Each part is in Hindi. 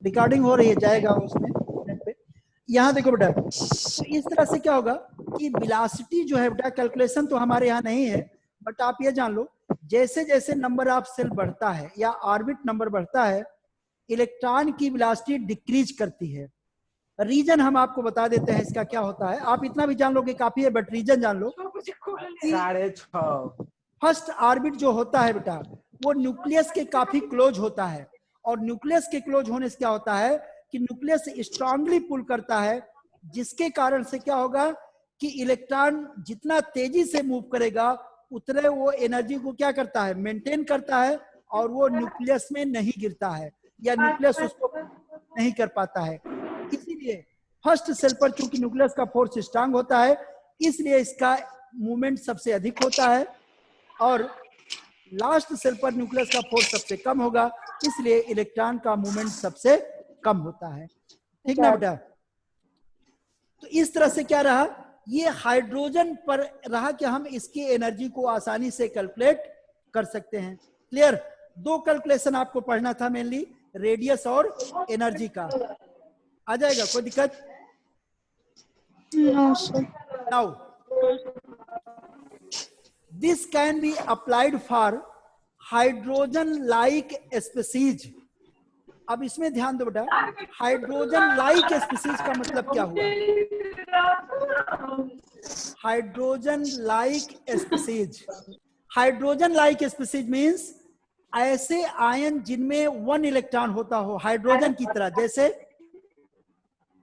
रिकॉर्डिंग हो रही है, जाएगा उसमें नेट पे। यहाँ देखो बेटा, तो इस तरह से क्या होगा कि वेलोसिटी जो है बेटा, कैलकुलेशन तो हमारे यहाँ नहीं है, बट आप ये जान लो जैसे जैसे नंबर ऑफ सेल बढ़ता है या ऑर्बिट नंबर बढ़ता है, इलेक्ट्रॉन की वेलोसिटी डिक्रीज करती है। रीजन हम आपको बता देते हैं इसका क्या होता है, आप इतना भी जान लो कि काफी है, बट रीजन जान लो। 6:30 फर्स्ट ऑर्बिट जो होता है बेटा, वो न्यूक्लियस के काफी क्लोज होता है, और न्यूक्लियस के क्लोज होने से क्या होता है कि न्यूक्लियस स्ट्रांगली पुल करता है, जिसके कारण से क्या होगा कि इलेक्ट्रॉन जितना तेजी से मूव करेगा उतने वो एनर्जी को क्या करता है, मेंटेन करता है, और वो न्यूक्लियस में नहीं गिरता है या न्यूक्लियस उसको नहीं कर पाता है। इसीलिए फर्स्ट सेल पर चूंकि न्यूक्लियस का फोर्स स्ट्रांग होता है, इसलिए इसका मूवमेंट सबसे अधिक होता है, और लास्ट सेल पर न्यूक्लियस का फोर्स सबसे कम होगा, इसलिए इलेक्ट्रॉन का मूवमेंट सबसे कम होता है। ठीक ना बेटा? तो इस तरह से क्या रहा, ये हाइड्रोजन पर रहा कि हम इसकी एनर्जी को आसानी से कैलकुलेट कर सकते हैं। क्लियर? दो कैलकुलेशन आपको पढ़ना था मेनली, रेडियस और एनर्जी का। आ जाएगा, कोई दिक्कत? No, sir. Now this can be applied for hydrogen like species. अब इसमें ध्यान दो बेटा, हाइड्रोजन लाइक स्पीसीज का मतलब क्या हुआ? Hydrogen like species, hydrogen like species means ऐसे आयन जिनमें 1 इलेक्ट्रॉन होता हो, हाइड्रोजन की तरह, जैसे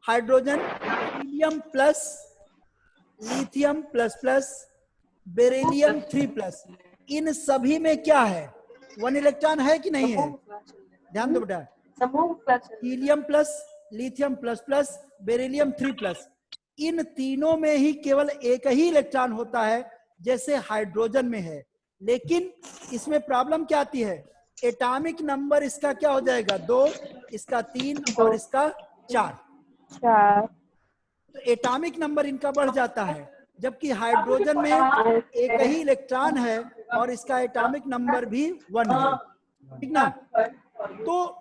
hydrogen helium plus, lithium plus plus, beryllium 3+, इन सभी में क्या है, 1 इलेक्ट्रॉन है कि नहीं है? ध्यान दो बेटा, helium plus, lithium plus plus, beryllium 3+, इन तीनों में ही केवल एक ही इलेक्ट्रॉन होता है, जैसे हाइड्रोजन में है। लेकिन इसमें प्रॉब्लम क्या आती है, एटॉमिक नंबर इसका क्या हो जाएगा, 2, इसका 3 और इसका 4। तो एटॉमिक नंबर इनका बढ़ जाता है, जबकि हाइड्रोजन में एक ही इलेक्ट्रॉन है और इसका एटॉमिक नंबर भी 1 है। ठीक ना? तो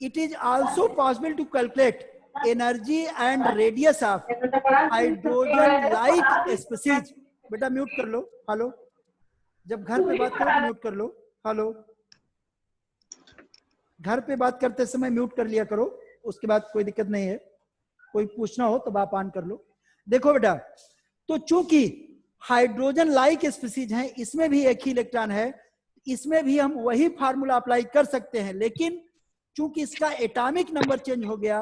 it is also possible to calculate energy and radius of hydrogen like species। बेटा म्यूट कर लो, हेलो, जब घर पे बात करो तो म्यूट कर लो, हेलो, घर पे बात करते समय म्यूट कर लिया करो, उसके बाद कोई दिक्कत नहीं है, कोई पूछना हो तो आप ऑन कर लो। देखो बेटा, तो चूंकि हाइड्रोजन लाइक स्पीसीज है, इसमें भी एक ही इलेक्ट्रॉन है, इसमें भी हम वही फार्मूला अप्लाई कर सकते हैं, लेकिन चूंकि इसका एटॉमिक नंबर चेंज हो गया,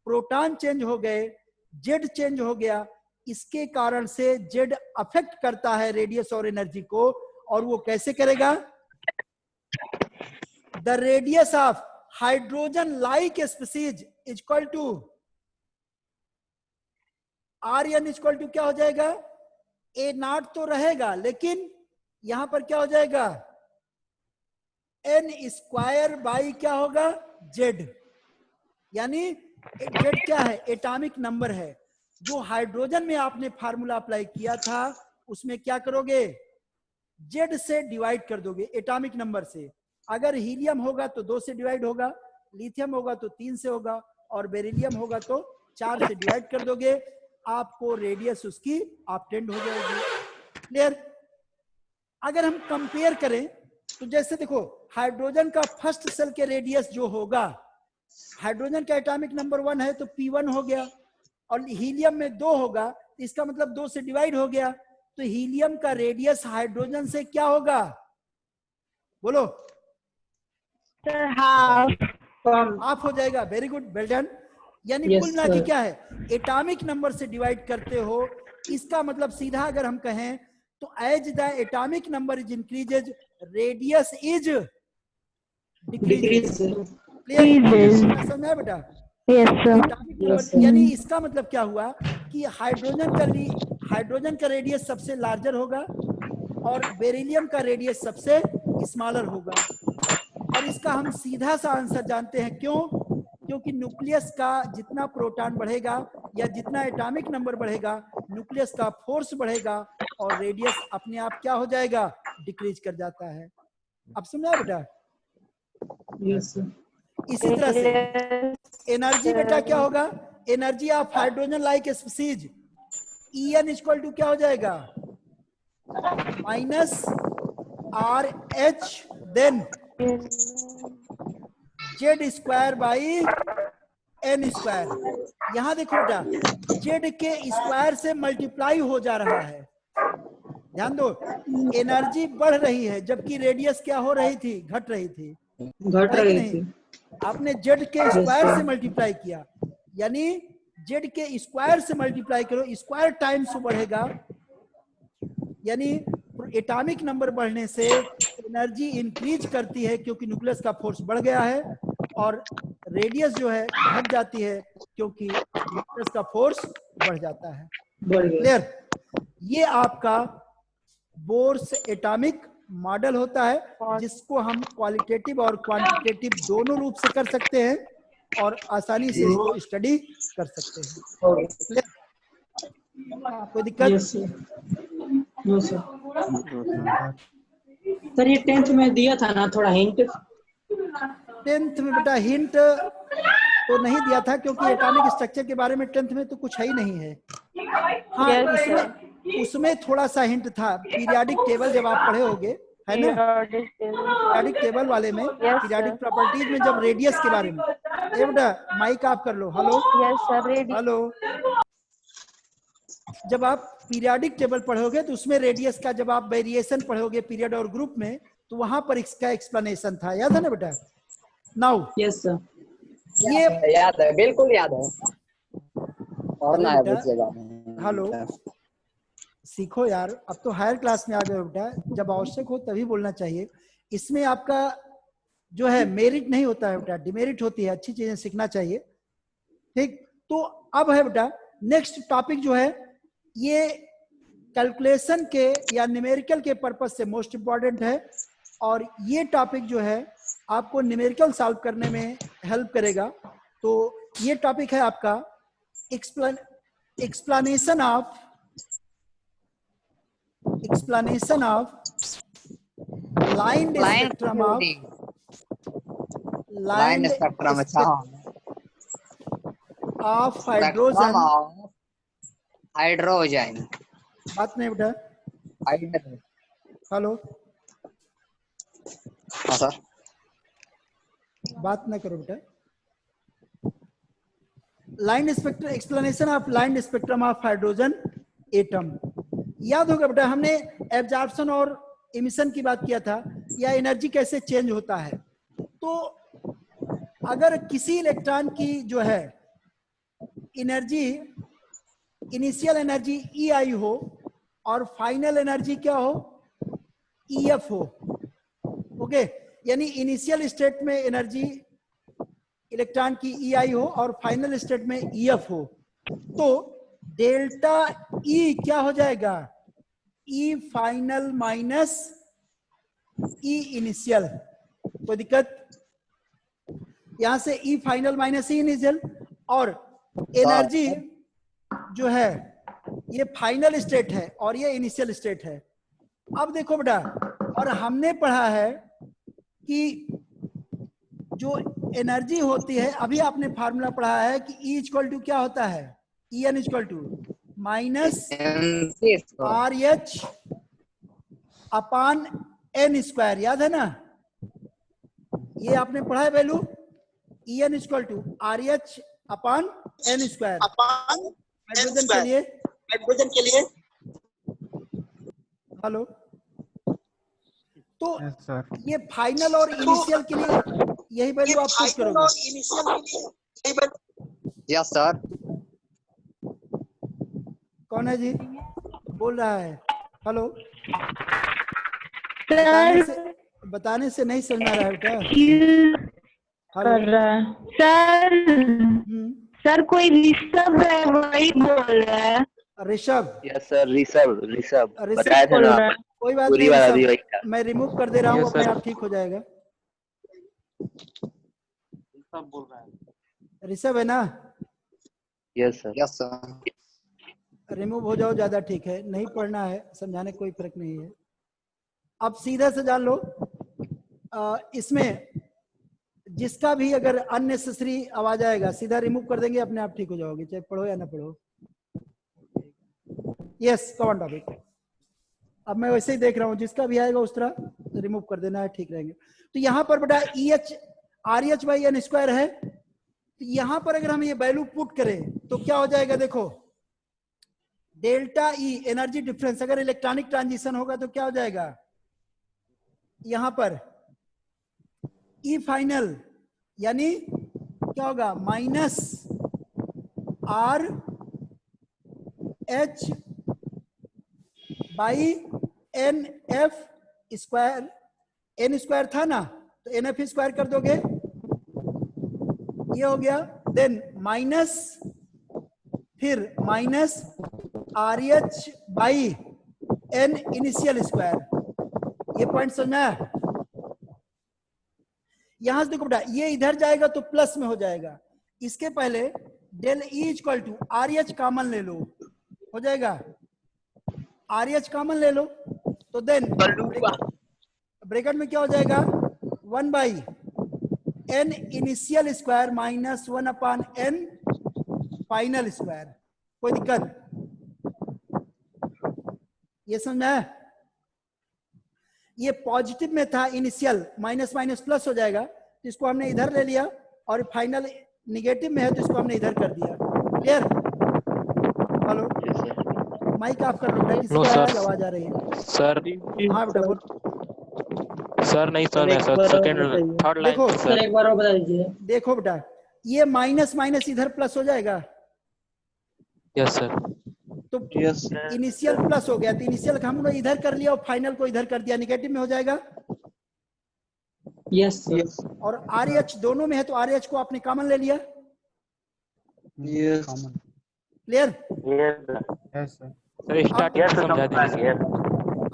प्रोटॉन चेंज हो गए, जेड चेंज हो गया, इसके कारण से जेड अफेक्ट करता है रेडियस और एनर्जी को। और वो कैसे करेगा? The radius of hydrogen like species is equal to r n, equal to क्या हो जाएगा, ए नॉट तो रहेगा, लेकिन यहां पर क्या हो जाएगा, एन स्क्वायर बाई क्या होगा, जेड। यानी जेड क्या है, एटॉमिक नंबर है। जो हाइड्रोजन में आपने फार्मूला अप्लाई किया था, उसमें क्या करोगे, जेड से डिवाइड कर दोगे, एटॉमिक नंबर से। अगर हीलियम होगा तो 2 से डिवाइड होगा, लिथियम होगा तो 3 से होगा, और बेरिलियम होगा तो 4 से डिवाइड कर दोगे, आपको रेडियस उसकी ऑब्टेंड हो जाएगी। क्लियर? अगर हम कंपेयर करें तो जैसे देखो, हाइड्रोजन का फर्स्ट सेल के रेडियस जो होगा, हाइड्रोजन का एटॉमिक नंबर 1 है तो P1 हो गया, और हीलियम में 2 होगा, तो इसका मतलब 2 से डिवाइड हो गया, तो हीलियम का रेडियस हाइड्रोजन से क्या होगा, बोलो, हाफ हो जाएगा। Very good, well done. यानी कुल मिला के क्या है, एटॉमिक नंबर से डिवाइड करते हो, इसका मतलब सीधा अगर हम कहें तो as the atomic number is increases, radius is decreases. Clear? समझा बेटा? यानी इसका मतलब क्या हुआ कि हाइड्रोजन का रेडियस सबसे लार्जर होगा और बेरिलियम का रेडियस सबसे स्मॉलर होगा। और इसका हम सीधा सा आंसर जानते हैं, क्यों? क्योंकि न्यूक्लियस का जितना प्रोटॉन बढ़ेगा या जितना एटॉमिक नंबर बढ़ेगा, न्यूक्लियस का फोर्स बढ़ेगा और रेडियस अपने आप क्या हो जाएगा, डिक्रीज कर जाता है। अब समझा बेटा? Yes sir. इसी तरह से एनर्जी बेटा क्या होगा, energy of hydrogen like species En equal to क्या हो जाएगा, minus RH then Z square by N square. यहां देखो बेटा Z के स्क्वायर से मल्टीप्लाई हो जा रहा है, ध्यान दो, एनर्जी बढ़ रही है जबकि रेडियस क्या हो रही थी, घट रही थी, घट है कि रही नहीं। थी। आपने Z के स्क्वायर से मल्टीप्लाई किया, यानी Z के स्क्वायर से मल्टीप्लाई करो, स्क्वायर टाइम्स बढ़ेगा, यानी एटॉमिक नंबर बढ़ने से एनर्जी इंक्रीज करती है क्योंकि न्यूक्लियस का फोर्स बढ़ गया है, और रेडियस जो है घट जाती है क्योंकि न्यूक्लियस का फोर्स बढ़ जाता है। क्लियर। ये आपका बोर्स एटॉमिक मॉडल होता है जिसको हम क्वालिटेटिव और क्वांटिटेटिव दोनों रूप से कर सकते हैं और आसानी से इसको स्टडी कर सकते हैं। कोई दिक्कत? Yes sir. सर ये 10th में दिया था ना थोड़ा हिंट? 10th में बेटा हिंट तो नहीं दिया था क्योंकि एटॉमिक स्ट्रक्चर के बारे में 10th में तो कुछ है ही नहीं है। हाँ, उसमें थोड़ा सा हिंट था, पीरियाडिक टेबल जब आप पढ़े होगे, है ना, पीरियाडिक टेबल वाले में पीरियाडिक प्रॉपर्टीज में जब रेडियस के बारे में, ये बेटा माइक ऑफ कर लो, हेलो हेलो, जब आप पीरियाडिक टेबल पढ़ोगे तो उसमें रेडियस का जब आप वेरिएशन पढ़ोगे पीरियड और ग्रुप में, तो वहां पर इसका एक्सप्लेनेशन था, याद है ना बेटा। नाउ यस सर, ये याद है, बिल्कुल याद है, और ना है पूछेगा। हेलो, सीखो यार, अब तो हायर क्लास में आ गए बेटा, जब आवश्यक हो तभी बोलना चाहिए। इसमें आपका जो है मेरिट नहीं होता है बेटा, डिमेरिट होती है, अच्छी चीजें सीखना चाहिए, ठीक। तो अब है बेटा नेक्स्ट टॉपिक जो है ये कैलकुलेशन के या न्यूमेरिकल के पर्पस से मोस्ट इंपॉर्टेंट है, और ये टॉपिक जो है आपको न्यूमेरिकल सॉल्व करने में हेल्प करेगा। तो ये टॉपिक है आपका explanation of line spectrum of hydrogen. बात नहीं बेटा, हेलो, हाँ सर, बात ना करो बेटा। Line spectrum, explanation of line spectrum of hydrogen atom. याद होगा बेटा हमने एब्जॉर्प्शन और इमिशन की बात किया था, या एनर्जी कैसे चेंज होता है। तो अगर किसी इलेक्ट्रॉन की जो है एनर्जी, इनिशियल एनर्जी EI हो और फाइनल एनर्जी क्या हो, EF हो, ओके, यानी इनिशियल स्टेट में एनर्जी इलेक्ट्रॉन की EI हो और फाइनल स्टेट में EF हो, तो डेल्टा E क्या हो जाएगा, E final minus E initial. कोई दिक्कत? यहां से E final minus E initial, और एनर्जी जो है ये फाइनल स्टेट है और ये इनिशियल स्टेट है। अब देखो बेटा, और हमने पढ़ा है कि जो एनर्जी होती है, अभी आपने फार्मूला पढ़ा है कि E इक्वल टू क्या होता है, En equal to minus RH upon N square, याद है ना, ये आपने पढ़ा है value, En equal to RH upon N square hydrogen के लिए। हेलो, तो ये फाइनल और इनिशियल के लिए यही वैल्यू आप पुट करोगे। Yes sir. कौन है जी बोल रहा है, हेलो, बताने से नहीं समझ रहा है बेटा। हेलो सर कोई ऋषभ है वही बोल रहा है। ऋषभ? यस सर, ऋषभ बताया था ना, कोई बात नहीं ऋषभ, मैं रिमूव कर दे रहा हूँ, अपने आप ठीक हो जाएगा। ऋषभ बोल रहा है, ऋषभ है ना? Yes sir. Yes sir. Remove हो जाओ, ज्यादा ठीक है, नहीं पढ़ना है, समझाने कोई फर्क नहीं है। अब सीधा से जान लो, इसमें जिसका भी अगर अननेसेसरी आवाज आएगा सीधा रिमूव कर देंगे, अपने आप ठीक हो जाओगे, चाहे पढ़ो या ना पढ़ो। Yes, common topic. अब मैं वैसे ही देख रहा हूं, जिसका भी आएगा उस तरह रिमूव कर देना है, ठीक रहेंगे। तो यहाँ पर बेटा EH RH by N square है, तो यहाँ पर अगर हम ये वैल्यू पुट करें तो क्या हो जाएगा, देखो डेल्टा E एनर्जी डिफरेंस, अगर इलेक्ट्रॉनिक ट्रांजिशन होगा तो क्या हो जाएगा, यहां पर E फाइनल यानी क्या होगा, minus R H by n f square, n square था ना तो एन एफ स्क्वायर कर दोगे, ये हो गया। देन माइनस, फिर minus R H by N initial square, ये पॉइंट समझना है। यहां से देखो बेटा, ये इधर जाएगा तो प्लस में हो जाएगा, इसके पहले del E equal to R H common ले लो, हो जाएगा, आर एच कॉमन ले लो, तो देन ब्रैकेट में क्या हो जाएगा, 1 by N initial square minus 1 upon n final square. कोई दिक्कत, ये समझ में है? ये पॉजिटिव में था इनिशियल, माइनस माइनस प्लस हो जाएगा, तो इसको हमने इधर ले लिया, और फाइनल निगेटिव में है तो इसको हमने इधर कर दिया। Clear? Hello, Yes, sir. Mic off कर लो बेटा, किसी नो की सर। आवाज आ रही है। सर हाँ बेटा बोल। सर नहीं सर, मैं सर सेकंड थर्ड लाइन देखो पे सर सर। एक बार और बता दीजिए। देखो बेटा, ये माइनस माइनस इधर प्लस हो जाएगा, यस सर। तो इनिशियल प्लस हो गया, तो इनिशियल हम लोग इधर कर लिया और फाइनल को इधर कर दिया, निगेटिव में हो जाएगा। Yes sir. और आर एच दोनों में है तो आर एच को आपने कॉमन ले लिया। क्लियर? सर स्टार्टिंग से समझा दीजिए सर।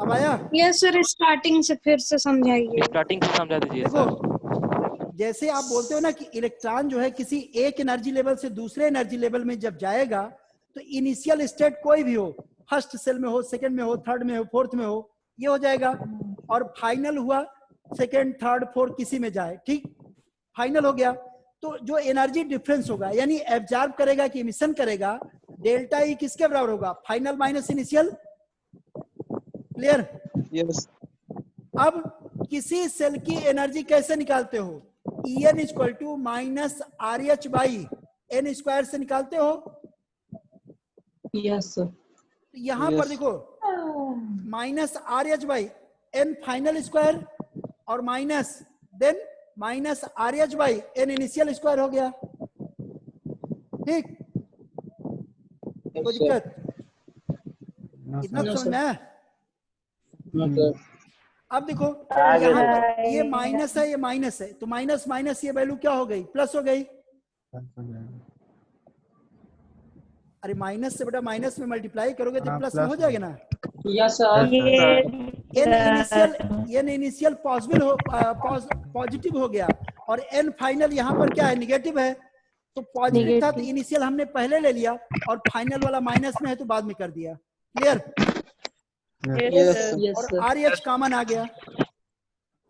अब आया? यस सर, स्टार्टिंग से फिर से समझाइए। स्टार्टिंग से समझा दीजिए सर। देखो, जैसे आप बोलते हो ना कि इलेक्ट्रॉन जो है किसी एक एनर्जी लेवल से दूसरे एनर्जी लेवल में जब जाएगा, तो इनिशियल स्टेट कोई भी हो, फर्स्ट सेल में हो, सेकंड में हो, थर्ड में हो, फोर्थ में हो, ये हो जाएगा। और फाइनल हुआ सेकंड, थर्ड, फोर्थ, किसी में जाए, ठीक, फाइनल हो गया। तो जो एनर्जी डिफरेंस होगा, यानी एब्जॉर्ब करेगा कि इमिशन करेगा, डेल्टा ई किसके बराबर होगा, final minus initial. Clear? Yes. अब किसी सेल की एनर्जी कैसे निकालते हो, En equal to minus R H by N square से निकालते हो। Yes sir. तो यहां पर देखो, minus R H by N final square और minus then minus R H by N initial square हो गया, ठीक। कोई दिक्कत? इतना No, समझ में आया? सर। अब देखो, यहाँ पर ये माइनस है, ये माइनस है, तो माइनस माइनस ये वैल्यू क्या हो गई, प्लस हो गई। अरे माइनस से बेटा माइनस में मल्टीप्लाई करोगे तो प्लस में हो जाएगा ना। Yes sir. An initial possible हो, पॉजिटिव हो गया, और एन फाइनल यहाँ पर क्या है, निगेटिव है। तो पॉजिटिव था तो इनिशियल हमने पहले ले लिया, और फाइनल वाला माइनस में है तो बाद में कर दिया। क्लियर? यस और सर। आर एच कॉमन आ गया।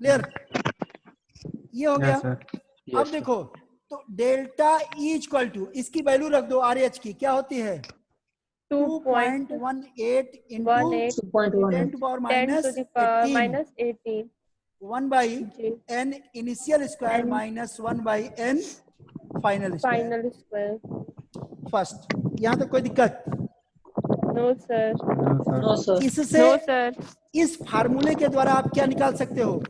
क्लियर? ये हो गया। अब देखो, तो डेल्टा ई इक्वल टू, इसकी वैल्यू रख दो आर एच की, क्या होती है, 2.18 into 10 to power minus 18 1 by N initial square minus 1 by N final square. First, यहाँ तक कोई दिक्कत? No sir. No sir. इससे नो सर। इस फार्मूले के द्वारा आप क्या निकाल सकते हो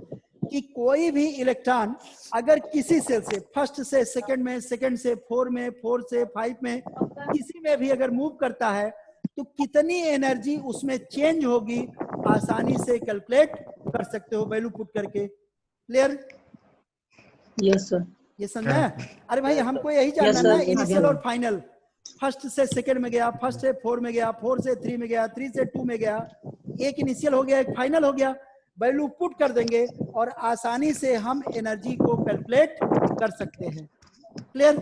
कि कोई भी इलेक्ट्रॉन अगर किसी सेल से, फर्स्ट से सेकंड में, सेकंड से फोर में, फोर से फाइव में, किसी में भी अगर मूव करता है तो कितनी एनर्जी उसमें चेंज होगी, आसानी से कैलकुलेट कर सकते हो वैल्यू पुट करके। क्लियर? Yes sir. ये समझा है? अरे भाई हमको यही जानना Yes, ना, sir. इनिशियल और फाइनल, फर्स्ट से सेकंड में गया, फर्स्ट से फोर में गया, फोर से थ्री में गया, थ्री से टू में गया, एक इनिशियल हो गया, एक फाइनल हो गया, वैल्यू पुट कर देंगे और आसानी से हम एनर्जी को कैलकुलेट कर सकते हैं। क्लियर?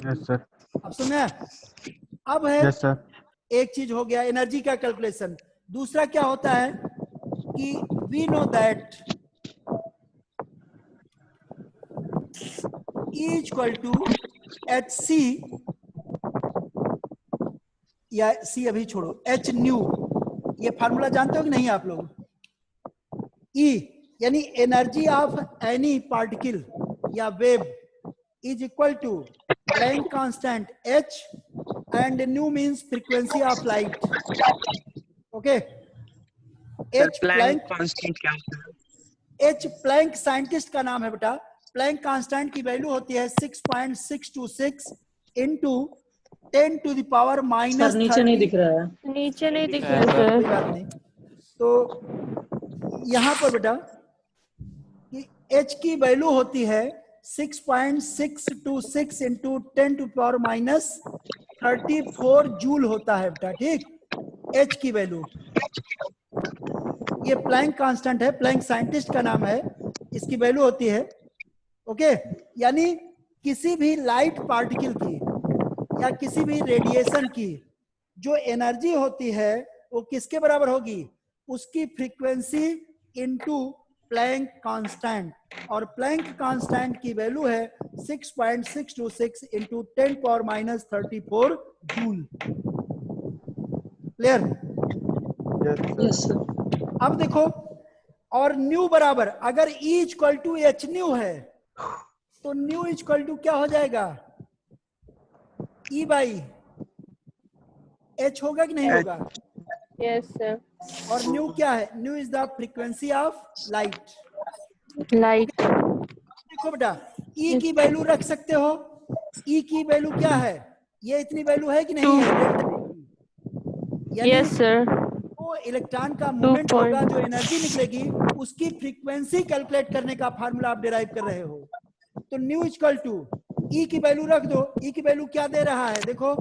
Yes sir. अब सुनिए, अब है यस सर। एक चीज हो गया एनर्जी का कैलकुलेशन। दूसरा क्या होता है कि we know that E equal to h c, या सी अभी छोड़ो, एच न्यू, ये फार्मूला जानते हो कि नहीं आप लोग? E यानी एनर्जी ऑफ एनी पार्टिकल या wave is equal to Planck constant H and nu means frequency of light. Okay, H Planck constant क्या होता है? H प्लैंक साइंटिस्ट का नाम है बेटा। प्लैंक कांस्टेंट की वैल्यू होती है 6.626 into 10 to the power minus. नीचे नहीं दिख रहा है, नीचे नहीं दिख रहा सर। कोई बात नहीं। तो यहाँ पर बेटा H की वैल्यू होती है 6.626 into 10 to power minus 34 joule होता है बेटा। ठीक, H की वैल्यू, ये प्लैंक कांस्टेंट है, प्लैंक साइंटिस्ट का नाम है, इसकी वैल्यू होती है। ओके, यानी किसी भी लाइट पार्टिकल की या किसी भी रेडिएशन की जो एनर्जी होती है वो किसके बराबर होगी? उसकी फ्रीक्वेंसी इनटू प्लैंक कांस्टेंट, और प्लैंक कांस्टेंट की वैल्यू है 6.626 into 10 power minus 34 joule. Clear? Yes sir. अब देखो, और न्यू बराबर, अगर E equal to h nu है तो न्यू इक्वल टू क्या हो जाएगा? E बाई H होगा कि नहीं होगा? Yes sir. और न्यू क्या है? New is the frequency of light. Light. देखो बेटा, E की वैल्यू रख सकते हो। E की वैल्यू क्या है? ये इतनी वैल्यू है कि नहीं है? Yes sir. वो इलेक्ट्रॉन का मूवमेंट होगा, जो एनर्जी निकलेगी उसकी फ्रीक्वेंसी कैलकुलेट करने का फार्मूला आप डिराइव कर रहे हो। तो न्यू इक्वल टू E की वैल्यू रख दो। E की वैल्यू क्या दे रहा है? देखो,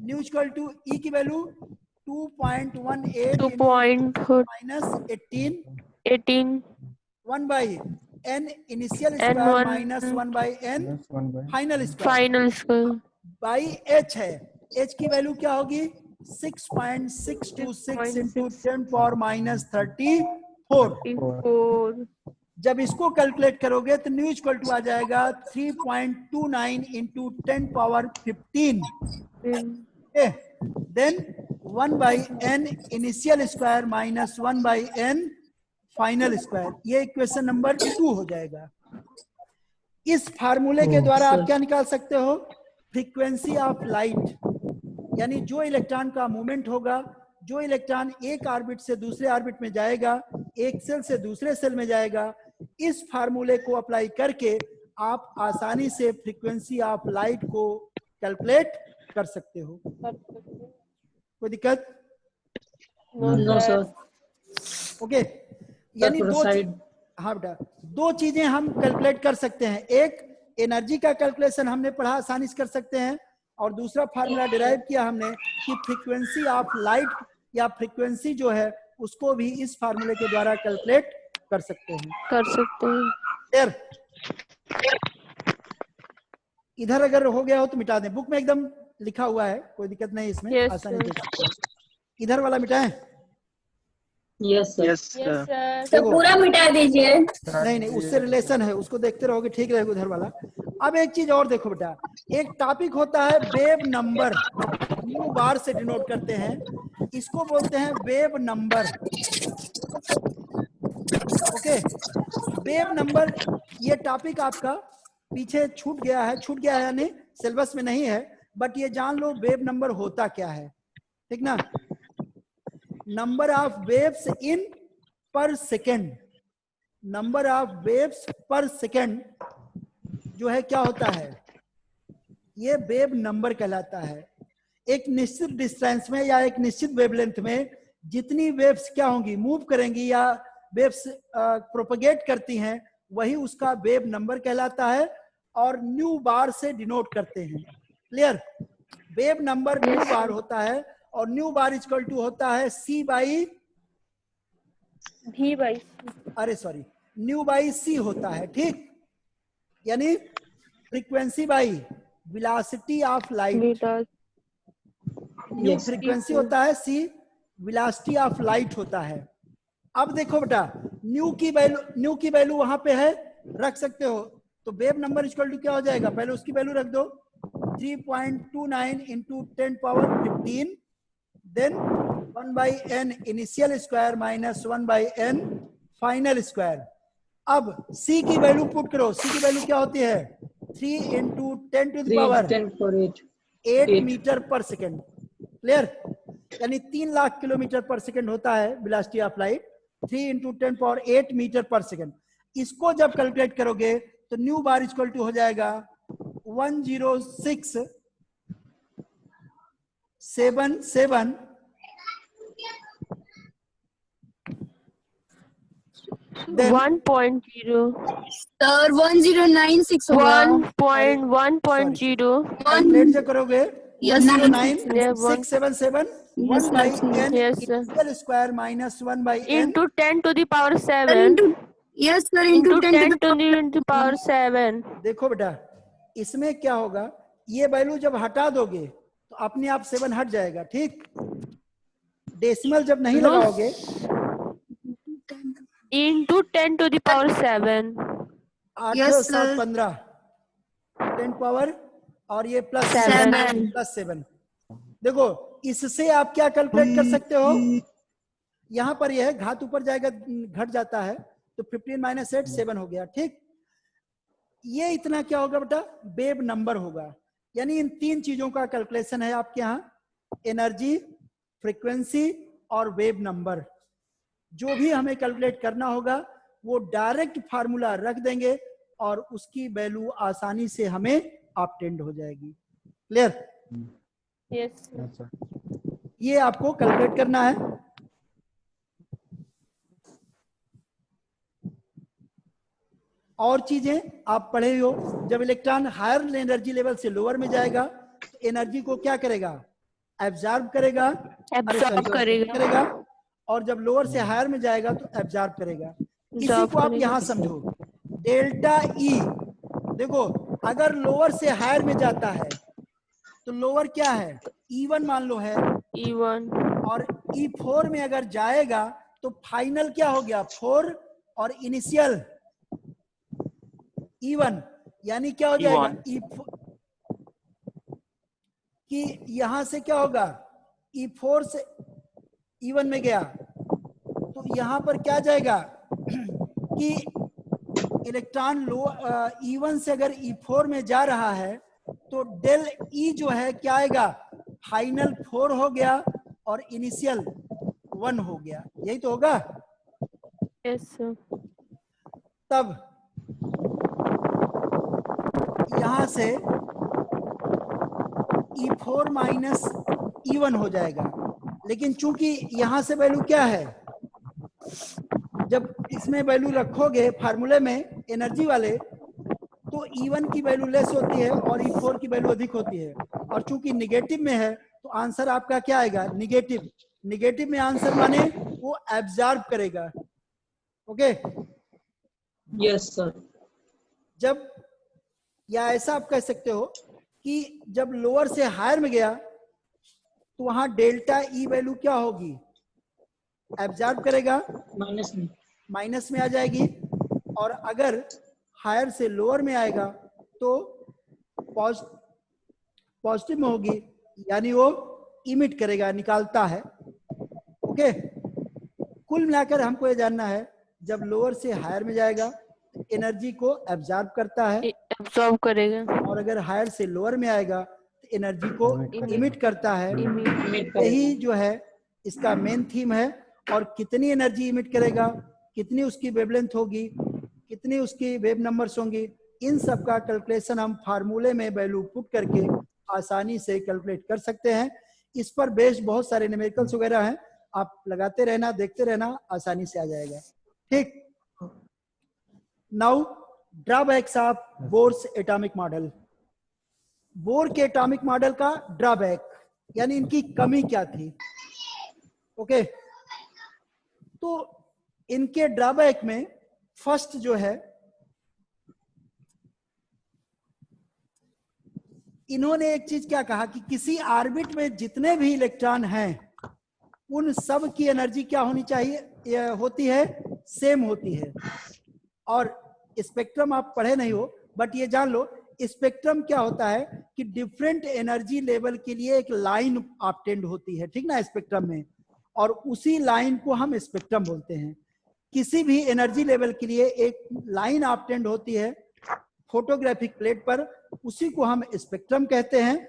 न्यू इक्वल टू E की value 2.18 minus 18 1 by n initial square minus 1 by n final square by H है। H की वैल्यू क्या होगी? 6.626 इंटू 10 पावर माइनस 34। जब इसको कैलकुलेट करोगे तो न्यू इक्वल टू आ जाएगा 3.29 into 10 power 15। Then 1 by n initial square minus 1 by n final square. ये इक्वेशन नंबर 2 हो जाएगा। इस फार्मूले के द्वारा आप क्या निकाल सकते हो? फ्रीक्वेंसी ऑफ लाइट, यानी जो इलेक्ट्रॉन का मूवमेंट होगा, जो इलेक्ट्रॉन एक ऑर्बिट से दूसरे ऑर्बिट में जाएगा, एक सेल से दूसरे सेल में जाएगा, इस फार्मूले को अप्लाई करके आप आसानी से फ्रीक्वेंसी ऑफ लाइट को कैलकुलेट कर सकते हो। कोई दिक्कत? No sir. ओके, यानी हाँ बेटा, दो चीजें हम कैलकुलेट कर सकते हैं। एक, एनर्जी का कैलकुलेशन हमने पढ़ा, आसानी से कर सकते हैं, और दूसरा फार्मूला डिराइव किया हमने कि फ्रीक्वेंसी ऑफ लाइट या फ्रीक्वेंसी जो है उसको भी इस फार्मूले के द्वारा कैलकुलेट कर सकते हैं। इधर अगर हो गया हो तो मिटा दें, बुक में एकदम लिखा हुआ है, कोई दिक्कत नहीं इसमें। yes, आसानी से इधर वाला मिटाएं। Yes sir. तो पूरा मिटा दीजिए। नहीं, उससे रिलेशन है, उसको देखते रहोगे ठीक रहेगा उधर वाला। अब एक चीज और देखो बेटा, एक टॉपिक होता है वेव नंबर, न्यू बार से डिनोट करते हैं, इसको बोलते हैं wave number. Okay, wave number ये टॉपिक आपका पीछे छूट गया है यानी सिलेबस में नहीं है, बट ये जान लो वेव नंबर होता क्या है। ठीक ना? नंबर ऑफ वेव्स इन पर सेकेंड, नंबर ऑफ वेव्स पर सेकेंड जो है क्या होता है? ये वेव नंबर कहलाता है। एक निश्चित डिस्टेंस में या एक निश्चित वेवलेंथ में जितनी वेव्स क्या होंगी, मूव करेंगी या वेव्स प्रोपगेट करती हैं, वही उसका वेव नंबर कहलाता है और न्यू बार से डिनोट करते हैं। क्लियर? वेव नंबर न्यू बार होता है और न्यू बार इक्वल टू होता है C बाई V बाई, अरे सॉरी, न्यू बाई C होता है। ठीक, यानी frequency by velocity of light. New frequency होता है C, वेलोसिटी ऑफ लाइट होता है। अब देखो बेटा, न्यू की वैल्यू वहां पे है, रख सकते हो। तो वेव नंबर इक्वल टू क्या हो जाएगा, पहले उसकी वैल्यू रख दो 3.29 into 10 power 15, then 1/n initial square minus 1/n final square. अब c की वैल्यू पुट करो, c की वैल्यू क्या होती है 3 into 10 to the 3 power 10 for 8 8 metre per second. Clear, यानी 3 लाख किलोमीटर पर सेकेंड होता है velocity of light, 3 into 10 power 8 metre per second. इसको जब कैलकुलेट करोगे तो न्यू बार इक्वल टू हो जाएगा 10677 then 1.0 सर 1096 होगा। 1.1.0 कैलकुलेट जो करोगे Yes, 109,677 1/n Yes, sir. Initial square minus 1/n into 10 to the power sir 7 into yes sir into into 10 to the power 7. देखो बेटा इसमें क्या होगा, ये वैल्यू जब हटा दोगे तो अपने आप 7 हट जाएगा, ठीक। डेसिमल जब नहीं No. लगाओगे Into 10 to the power 7. 8 Yes, 7 sir. 15 10 power और ये प्लस 7 देखो इससे आप क्या कैलकुलेट कर सकते हो, यहां पर यह है घात ऊपर जाएगा घट जाता है तो 15 माइनस 8 7 हो गया, ठीक। ये इतना क्या होगा बेटा वेव नंबर होगा, यानी इन 3 चीजों का कैलकुलेशन है आपके यहाँ, एनर्जी, फ्रीक्वेंसी और वेव नंबर। जो भी हमें कैलकुलेट करना होगा वो डायरेक्ट फार्मूला रख देंगे और उसकी वैल्यू आसानी से हमें ऑब्टेन्ड हो जाएगी। Clear, Yes. Yes, sir. ये आपको कैलकुलेट करना है। और चीजें आप पढ़े हो, जब इलेक्ट्रॉन हायर एनर्जी लेवल से लोअर में जाएगा तो एनर्जी को क्या करेगा, एब्जॉर्ब करेगा, Absorb करेगा। और जब लोअर से हायर में जाएगा तो एब्जॉर्ब करेगा। इसी Absorb को आप करेगा। यहां समझो, डेल्टा ई। देखो अगर लोअर से हायर में जाता है तो लोअर क्या है E1 मान लो है, E1 और E4 में अगर जाएगा तो फाइनल क्या हो गया 4 और इनिशियल E1, यानी क्या हो जाएगा E4 कि यहां से क्या होगा E4 से E1 में गया तो यहां पर क्या जाएगा कि इलेक्ट्रॉन लो E1 से अगर E4 में जा रहा है तो डेल E जो है क्या आएगा, फाइनल 4 हो गया और इनिशियल 1 हो गया, यही तो होगा। Yes, sir. तब यहां से E4 माइनस E1 हो जाएगा, लेकिन चूंकि यहां से वैल्यू क्या है, जब इसमें वैल्यू रखोगे फार्मूले में एनर्जी वाले तो E1 की वैल्यू लेस होती है और E4 की वैल्यू अधिक होती है, और चूंकि निगेटिव में है तो आंसर आपका क्या आएगा निगेटिव। निगेटिव में आंसर माने वो एब्जॉर्ब करेगा। Okay, Yes, sir. जब या ऐसा आप कह सकते हो कि जब लोअर से हायर में गया तो वहां डेल्टा ई वैल्यू क्या होगी, एब्जॉर्ब करेगा, Minus में माइनस में आ जाएगी, और अगर हायर से लोअर में आएगा तो पॉजिटिव में होगी, यानी वो इमिट करेगा, निकालता है। ओके, कुल मिलाकर हमको ये जानना है जब लोअर से हायर में जाएगा एनर्जी को एब्जॉर्ब करता है, Absorb करेगा। और अगर हायर से लोअर में आएगा तो एनर्जी को इमिट करता है। emit यही जो है इसका मेन थीम है, और कितनी एनर्जी इमिट करेगा, कितनी उसकी वेवलेंथ होगी, कितनी उसकी वेव नंबर्स होंगी, इन सब का कैलकुलेशन हम फार्मूले में वैल्यू पुट करके आसानी से कैलकुलेट कर सकते हैं। इस पर बेस्ड बहुत सारे न्यूमेरिकल्स वगैरह हैं, आप लगाते रहना, देखते रहना, आसानी से आ जाएगा। ठीक, now drawbacks of Bohr's atomic model. Bore के एटॉमिक मॉडल का ड्रॉबैक यानी इनकी कमी क्या थी। ओके, तो इनके ड्रॉबैक में फर्स्ट जो है, इन्होंने एक चीज क्या कहा कि किसी ऑर्बिट में जितने भी इलेक्ट्रॉन हैं उन सब की एनर्जी क्या होनी चाहिए, होती है सेम होती है। और स्पेक्ट्रम आप पढ़े नहीं हो बट ये जान लो स्पेक्ट्रम क्या होता है कि डिफरेंट एनर्जी लेवल के लिए एक लाइन ऑब्टेंड होती है, ठीक ना, स्पेक्ट्रम में, और उसी लाइन को हम स्पेक्ट्रम बोलते हैं। किसी भी एनर्जी लेवल के लिए एक लाइन ऑब्टेंड होती है फोटोग्राफिक प्लेट पर, उसी को हम स्पेक्ट्रम कहते हैं।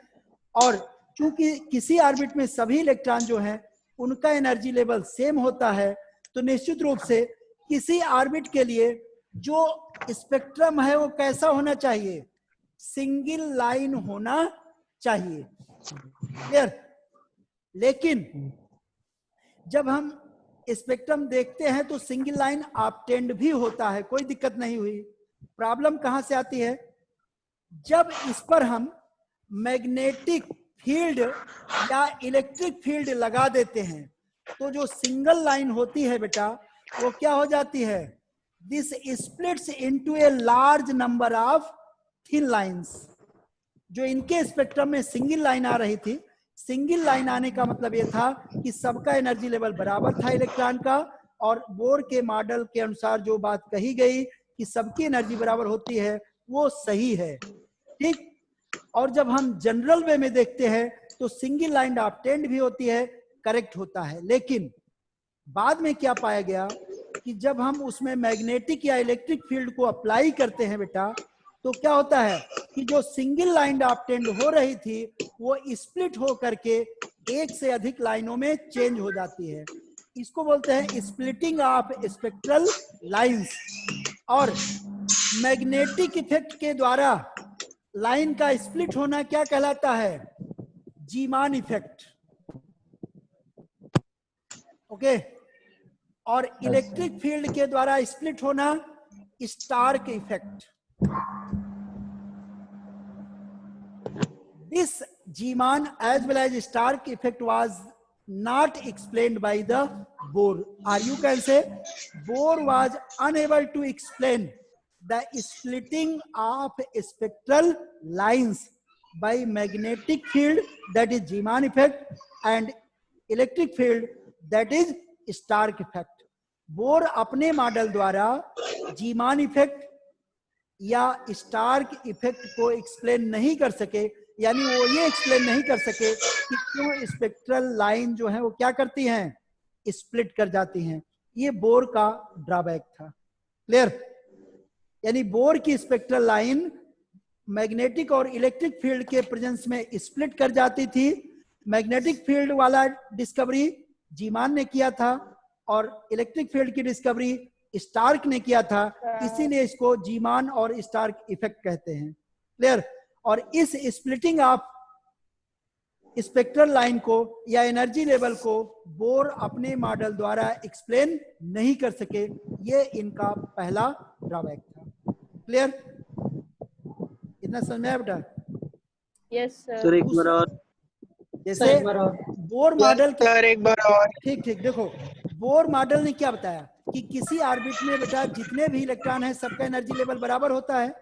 और चूंकि किसी ऑर्बिट में सभी इलेक्ट्रॉन जो हैं उनका एनर्जी लेवल सेम होता है, तो निश्चित रूप से किसी ऑर्बिट के लिए जो स्पेक्ट्रम है वो कैसा होना चाहिए, सिंगल लाइन होना चाहिए। क्लियर? लेकिन जब हम स्पेक्ट्रम देखते हैं तो सिंगल लाइन ऑब्टेंड भी होता है, कोई दिक्कत नहीं हुई। प्रॉब्लम कहां से आती है, जब इस पर हम मैग्नेटिक फील्ड या इलेक्ट्रिक फील्ड लगा देते हैं तो जो सिंगल लाइन होती है बेटा वो क्या हो जाती है, this splits into a large number of thin lines. जो इनके स्पेक्ट्रम में सिंगल लाइन आ रही थी, सिंगल लाइन आने का मतलब ये था कि सबका एनर्जी लेवल बराबर था इलेक्ट्रॉन का, और बोर के मॉडल के अनुसार जो बात कही गई कि सबकी एनर्जी बराबर होती है वो सही है, ठीक। और जब हम जनरल वे में देखते हैं तो सिंगल लाइन ऑब्टेंड भी होती है, करेक्ट होता है। लेकिन बाद में क्या पाया गया कि जब हम उसमें मैग्नेटिक या इलेक्ट्रिक फील्ड को अप्लाई करते हैं बेटा, तो क्या होता है कि जो सिंगल लाइन ऑब्टेंड हो रही थी वो स्प्लिट हो करके एक से अधिक लाइनों में चेंज हो जाती है। इसको बोलते हैं स्प्लिटिंग ऑफ स्पेक्ट्रल लाइंस। और मैग्नेटिक इफेक्ट के द्वारा लाइन का स्प्लिट होना क्या कहलाता है, जीमान इफेक्ट, ओके। और इलेक्ट्रिक फील्ड के द्वारा स्प्लिट होना Stark effect. This Zeeman as well as Stark effect was not explained by the Bohr, or you can say Bohr was unable to explain the splitting of spectral lines by magnetic field, that is Zeeman effect, and electric field, that is Stark effect. Bore अपने मॉडल द्वारा जीमान इफेक्ट या स्टार्क इफेक्ट को एक्सप्लेन नहीं कर सके, यानी वो ये एक्सप्लेन नहीं कर सके कि क्यों स्पेक्ट्रल लाइन जो है वो क्या करती हैं, स्प्लिट कर जाती हैं। ये बोर का ड्रॉबैक था। क्लियर? यानी बोर की स्पेक्ट्रल लाइन मैग्नेटिक और इलेक्ट्रिक फील्ड के प्रेजेंस में स्प्लिट कर जाती थी। मैग्नेटिक फील्ड वाला डिस्कवरी जीमान ने किया था और इलेक्ट्रिक फील्ड की डिस्कवरी स्टार्क ने किया था, इसीलिए इसको जीमान और स्टार्क इफेक्ट कहते हैं। क्लियर? और इस स्प्लिटिंग ऑफ स्पेक्ट्रल लाइन को या एनर्जी लेवल को बोर अपने मॉडल द्वारा एक्सप्लेन नहीं कर सके, ये इनका पहला ड्रॉबैक था। क्लियर? इतना समझ में आया बेटा? यस सर एक बार और। जैसे बोर मॉडल सर एक बार और। ठीक ठीक, देखो बोर मॉडल ने क्या बताया कि किसी ऑर्बिट में बेटा जितने भी इलेक्ट्रॉन है सबका एनर्जी लेवल बराबर होता है।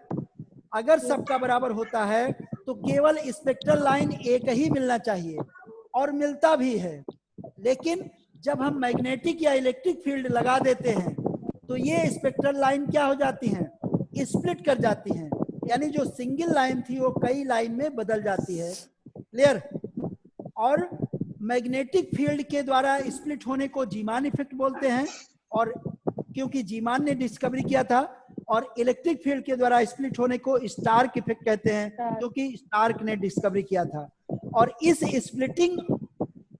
अगर सबका बराबर होता है तो केवल स्पेक्ट्रल लाइन एक ही मिलना चाहिए, और मिलता भी है। लेकिन जब हम मैग्नेटिक या इलेक्ट्रिक फील्ड लगा देते हैं तो ये स्पेक्ट्रल लाइन क्या हो जाती हैं, स्प्लिट कर जाती हैं, यानी जो सिंगल लाइन थी वो कई लाइन में बदल जाती है। क्लियर? और मैग्नेटिक फील्ड के द्वारा स्प्लिट होने को जीमान इफेक्ट बोलते हैं, और क्योंकि जीमान ने डिस्कवरी किया था, और इलेक्ट्रिक फील्ड के द्वारा स्प्लिट होने को स्टार्क इफेक्ट कहते हैं, क्योंकि स्टार्क ने डिस्कवरी किया था। और इस स्प्लिटिंग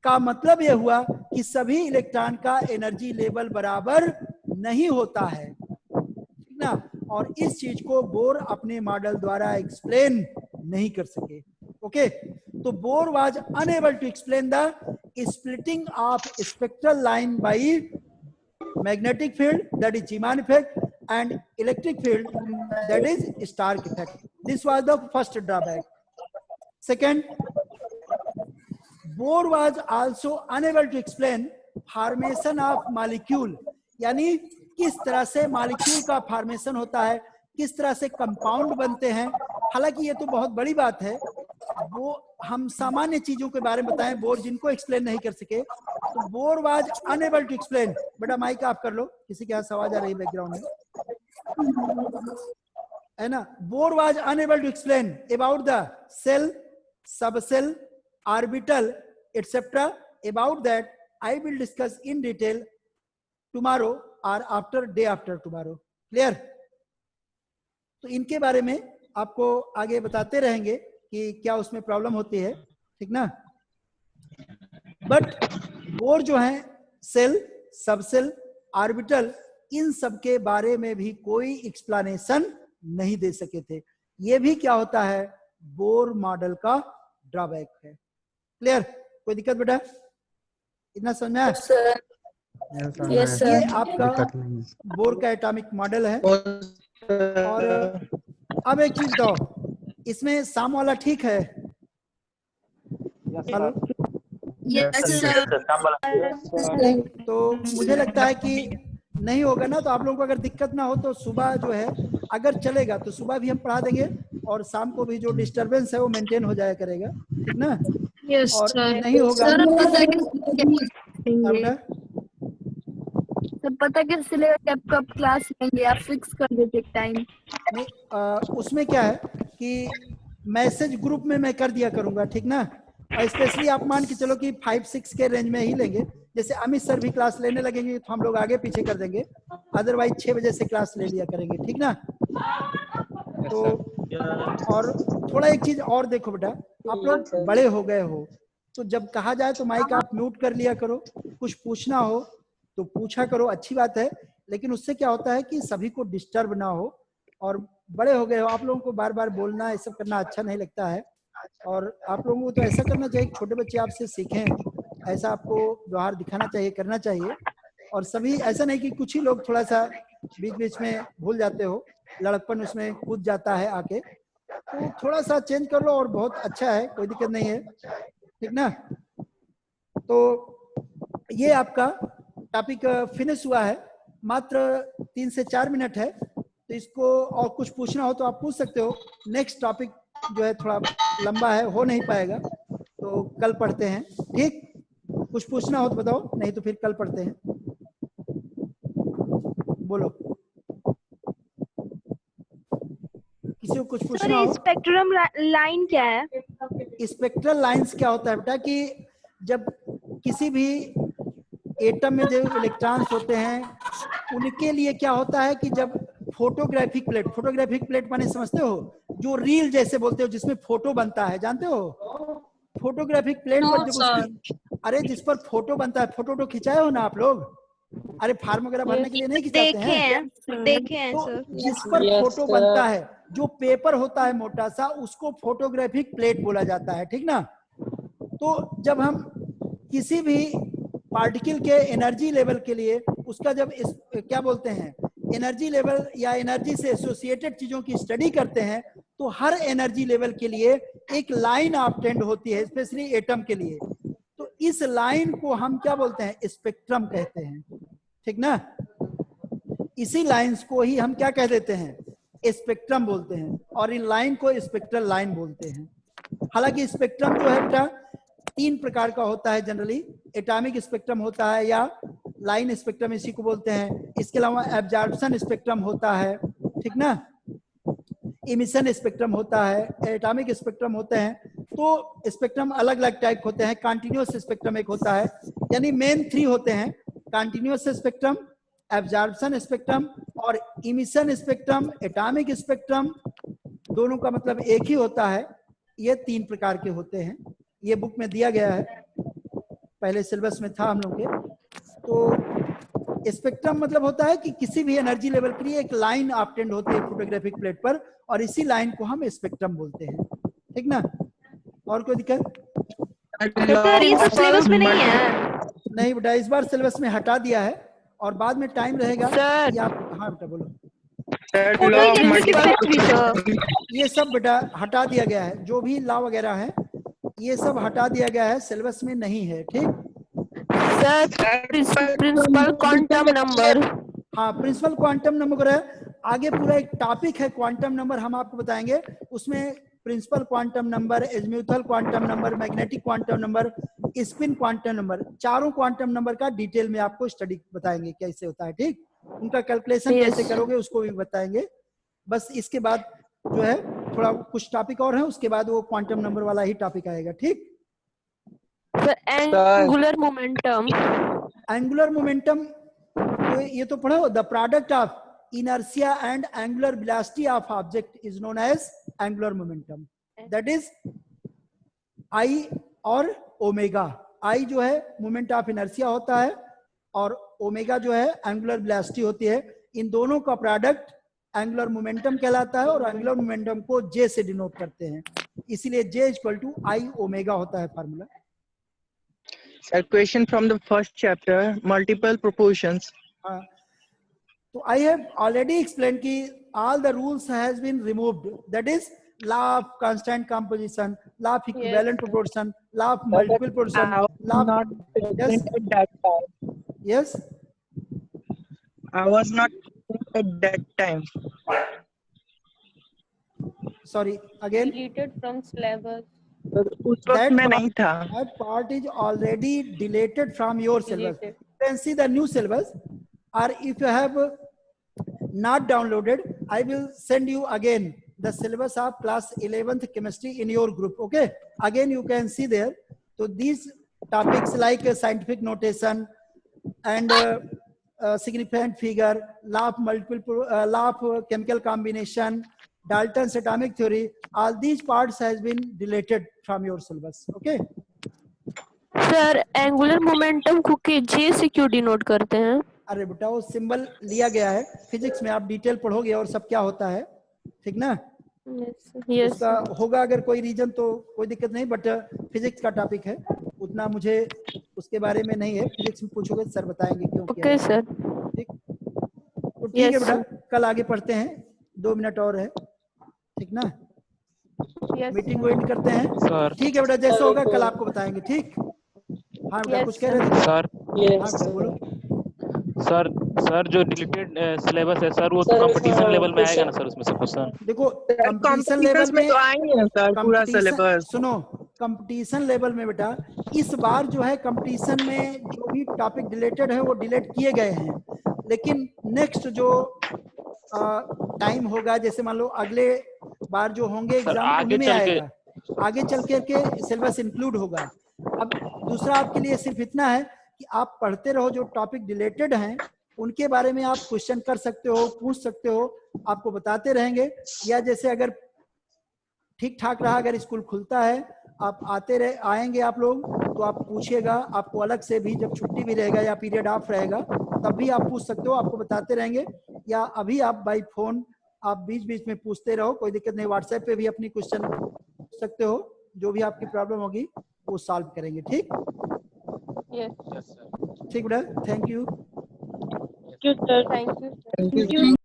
का मतलब यह हुआ कि सभी इलेक्ट्रॉन का एनर्जी लेवल बराबर नहीं होता है, ठीक ना। और इस चीज को बोर अपने मॉडल द्वारा एक्सप्लेन नहीं कर सके। ओके, तो Bohr was unable to explain the splitting of spectral line by magnetic field, that is Zeeman effect, and electric field, that is Stark effect. This was the first drawback. Second, Bohr was also unable to explain formation of molecule, यानी किस तरह से मॉलिक्यूल का फॉर्मेशन होता है, किस तरह से कंपाउंड बनते हैं। हालांकि ये तो बहुत बड़ी बात है, वो हम सामान्य चीजों के बारे में बताएं, बोर जिनको एक्सप्लेन नहीं कर सके। तो Bohr was unable to explain. बेटा माइक ऑफ कर लो, किसी के यहाँ आवाज आ रही है बैकग्राउंड में। है ना. Bohr was unable to explain about the shell, subshell, orbital etcetera. About that I will discuss in detail tomorrow और after day after tomorrow. Clear? तो इनके बारे में आपको आगे बताते रहेंगे कि क्या उसमें प्रॉब्लम होती है, ठीक ना. बट बोर जो है सेल, सब सेल, ऑर्बिटल, इन सब के बारे में भी कोई एक्सप्लेनेशन नहीं दे सके थे. ये भी क्या होता है, बोर मॉडल का ड्रॉबैक है. क्लियर? कोई दिक्कत बेटा? इतना समझ में आया? Yes, sir. ये आपका दिक्कत नहीं है. बोर का एटॉमिक मॉडल है. और अब एक चीज बताओ, इसमें साम वाला ठीक है? हेलो. Yes, sir. तो मुझे लगता है कि नहीं होगा ना, तो आप लोगों को अगर दिक्कत ना हो तो सुबह जो है अगर चलेगा तो सुबह भी हम पढ़ा देंगे और शाम को भी जो डिस्टरबेंस है वो मेंटेन हो जाया करेगा, ठीक ना. Yes, और sir. नहीं होगा सर पता कैसे सिलेबस आप कब क्लास लेंगे, आप फिक्स कर देते टाइम. नहीं, उसमें क्या है कि मैसेज ग्रुप में मैं कर दिया करूंगा, ठीक ना. और स्पेशली आप मान के चलो कि 5-6 के रेंज में ही लेंगे. जैसे अमित सर भी क्लास लेने लगेंगे तो हम लोग आगे पीछे कर देंगे, अदरवाइज 6 बजे से क्लास ले लिया करेंगे, ठीक ना. तो और थोड़ा एक चीज और देखो बेटा, आप लोग बड़े हो गए हो तो जब कहा जाए तो माइक आप म्यूट कर लिया करो. कुछ पूछना हो तो पूछा करो, अच्छी बात है, लेकिन उससे क्या होता है कि सभी को डिस्टर्ब ना हो. और बड़े हो गए हो, आप लोगों को बार बार बोलना ये सब करना अच्छा नहीं लगता है. और आप लोगों को तो ऐसा करना चाहिए, छोटे बच्चे आपसे सीखें, ऐसा आपको व्यवहार दिखाना चाहिए, करना चाहिए. और सभी ऐसा नहीं कि कुछ ही लोग थोड़ा सा बीच बीच में भूल जाते हो, लड़कपन उसमें कूद जाता है आके, तो थोड़ा सा चेंज कर लो और बहुत अच्छा है, कोई दिक्कत नहीं है, ठीक ना. तो ये आपका टॉपिक फिनिश हुआ है, मात्र 3 से 4 मिनट है. तो इसको और कुछ पूछना हो तो आप पूछ सकते हो. नेक्स्ट टॉपिक जो है थोड़ा लंबा है, हो नहीं पाएगा, तो कल पढ़ते हैं, ठीक. कुछ पूछना हो तो बताओ, नहीं तो फिर कल पढ़ते हैं. बोलो, किसी को कुछ पूछना हो. स्पेक्ट्रम लाइन क्या है? स्पेक्ट्रल लाइंस क्या होता है बेटा कि जब किसी भी एटम में जो इलेक्ट्रॉन्स होते हैं उनके लिए क्या होता है कि जब फोटोग्राफिक प्लेट माने समझते हो, जो रील जैसे बोलते हो जिसमें फोटो बनता है, जानते हो? फोटोग्राफिक प्लेट पर जब उसकी, अरे जिस पर फोटो बनता है, फोटो तो खिंचाए हो ना आप लोग? अरे फार्म वगैरह भरने के लिए नहीं खिंचाते हैं? देखे हैं तो सर. जिस पर Yes, फोटो sir. बनता है, जो पेपर होता है मोटा सा, उसको फोटोग्राफिक प्लेट बोला जाता है, ठीक ना. तो जब हम किसी भी पार्टिकल के एनर्जी लेवल के लिए उसका जब क्या बोलते हैं, एनर्जी लेवल या एनर्जी से एसोसिएटेड चीजों की स्टडी करते हैं, तो हर एनर्जी लेवल के लिए एक लाइन ऑब्टेंड होती है, स्पेशली एटम के लिए. तो इस लाइन को हम क्या बोलते हैं, स्पेक्ट्रम कहते हैं, ठीक ना. इसी लाइंस को ही हम क्या कह देते हैं, स्पेक्ट्रम बोलते हैं. और इन लाइन को स्पेक्ट्रल लाइन बोलते हैं. हालांकि स्पेक्ट्रम जो है बेटा 3 प्रकार का होता है जनरली. एटॉमिक स्पेक्ट्रम होता है या लाइन स्पेक्ट्रम इसी को बोलते हैं. इसके अलावा एब्जॉर्प्शन स्पेक्ट्रम होता है, ठीक ना. इमिशन स्पेक्ट्रम होता है, एटॉमिक स्पेक्ट्रम होते हैं. तो स्पेक्ट्रम अलग अलग टाइप होते हैं. कंटिन्यूअस स्पेक्ट्रम एक होता है, यानी मेन 3 होते हैं, कंटिन्यूअस स्पेक्ट्रम, एब्जॉर्प्शन स्पेक्ट्रम और इमिशन स्पेक्ट्रम. एटॉमिक स्पेक्ट्रम दोनों का मतलब एक ही होता है. ये 3 प्रकार के होते हैं. ये बुक में दिया गया है, पहले सिलेबस में था हम लोग के. तो स्पेक्ट्रम मतलब होता है कि किसी भी एनर्जी लेवल के लिए एक लाइन ऑब्टेंड होती है फोटोग्राफिक प्लेट पर, और इसी लाइन को हम स्पेक्ट्रम बोलते हैं, ठीक ना. और कोई दिक्कत? सर ये सब सिलेबस में नहीं है. नहीं बेटा, इस बार सिलेबस में हटा दिया है और बाद में टाइम रहेगा. सर. या हाँ बेटा बोलो. सर ये सब बेटा हटा दिया गया है, जो भी लॉ वगैरह है ये सब हटा दिया गया है, सिलेबस में नहीं है, ठीक. Principal quantum number. हाँ, प्रिंसिपल क्वांटम नंबर है. आगे पूरा एक टॉपिक है क्वांटम नंबर, हम आपको बताएंगे. उसमें principal quantum number, azimuthal quantum number, magnetic quantum number, spin quantum number, चारों क्वांटम नंबर का डिटेल में आपको स्टडी बताएंगे कैसे होता है, ठीक. उनका कैलकुलेशन कैसे करोगे उसको भी बताएंगे. बस इसके बाद जो है थोड़ा कुछ टॉपिक और है, उसके बाद वो क्वांटम नंबर वाला ही टॉपिक आएगा। ठीक, sir angular momentum. Angular momentum तो ये तो पढ़ो, the product of inertia and angular velocity of object is known as angular momentum. That is I और ओमेगा। आई जो है मोमेंट ऑफ इनर्शिया होता है और ओमेगा जो है एंगुलर वेलोसिटी होती है। इन दोनों का प्रोडक्ट एंगुलर मोमेंटम कहलाता है और एंगुलर मोमेंटम को जे से डिनोट करते हैं, इसीलिए J equal to I omega होता है formula. A question from the first chapter, multiple proportions. हाँ, तो आई हैव ऑलरेडी एक्सप्लेन कि all the rules has been removed, that is law of constant composition, law of equivalent proportion, law of multiple proportion, law of yes, At that time. yes, I was not at that time. sorry again, Deleted from syllabus. उस वक्त मैं नहीं था. that part is already deleted from your syllabus. Deleted. You can see the new syllabus, or if you have not downloaded, I will send you again the syllabus of class 11th chemistry in your group. Okay, again you can see there. So these topics like scientific notation and significant figure, law of multiple law of chemical combination, Dalton's atomic theory, all these parts has been deleted from your syllabus. Okay, sir angular momentum को के जे से क्यों डिनोट करते हैं? अरे बेटा वो सिंबल लिया गया है, फिजिक्स में आप डिटेल पढ़ोगे और सब क्या होता है, ठीक ना। यस उसका होगा अगर कोई रीजन तो कोई दिक्कत नहीं, बट फिजिक्स का टॉपिक है, उतना मुझे उसके बारे में नहीं है। फिजिक्स में पूछोगे सर बताएंगे क्यों किया ओके है। सर। ठीक, तो ठीक है Yes, बेटा, sir. कल आगे पढ़ते हैं, 2 मिनट और है, ठीक ना। यस मीटिंग को एंड करते हैं। सर ठीक है बेटा, जैसे होगा कल आपको बताएंगे। ठीक, हाँ बेटा Yes, कुछ कह रहे थे। सर हाँ Yes. बेटा बोलो। सर सर जो डिलीटेड सिलेबस है सर, वो सर, कंपटीशन लेवल में आएगा ना question- सर उसमें से क्वेश्चन? देखो कंपटीशन Competitions लेवल में में तो आएंगे ना सर पूरा competition- सिलेबस. सुनो, कंपटीशन लेवल में बेटा इस बार जो है कंपटीशन में जो भी टॉपिक डिलेटेड है वो डिलीट किए गए हैं, लेकिन नेक्स्ट जो टाइम होगा, जैसे मान लो अगले बार जो होंगे एग्जाम आगे उनमें चल के- आएगा, आगे चल के सिलेबस इंक्लूड होगा। अब दूसरा आपके लिए सिर्फ इतना है कि आप पढ़ते रहो, जो टॉपिक डिलेटेड हैं उनके बारे में आप क्वेश्चन कर सकते हो, पूछ सकते हो, आपको बताते रहेंगे। या जैसे अगर ठीक ठाक रहा, अगर स्कूल खुलता है आप आएंगे आप लोग, तो आप पूछिएगा, आपको अलग से भी जब छुट्टी भी रहेगा या पीरियड ऑफ रहेगा तब भी आप पूछ सकते हो, आपको बताते रहेंगे। या अभी आप बाई फोन आप बीच बीच में पूछते रहो, कोई दिक्कत नहीं। व्हाट्सएप पे भी अपनी क्वेश्चन पूछ सकते हो, जो भी आपकी प्रॉब्लम होगी वो सॉल्व करेंगे। ठीक, यस ठीक बेटा, thank you. Sir, thank you.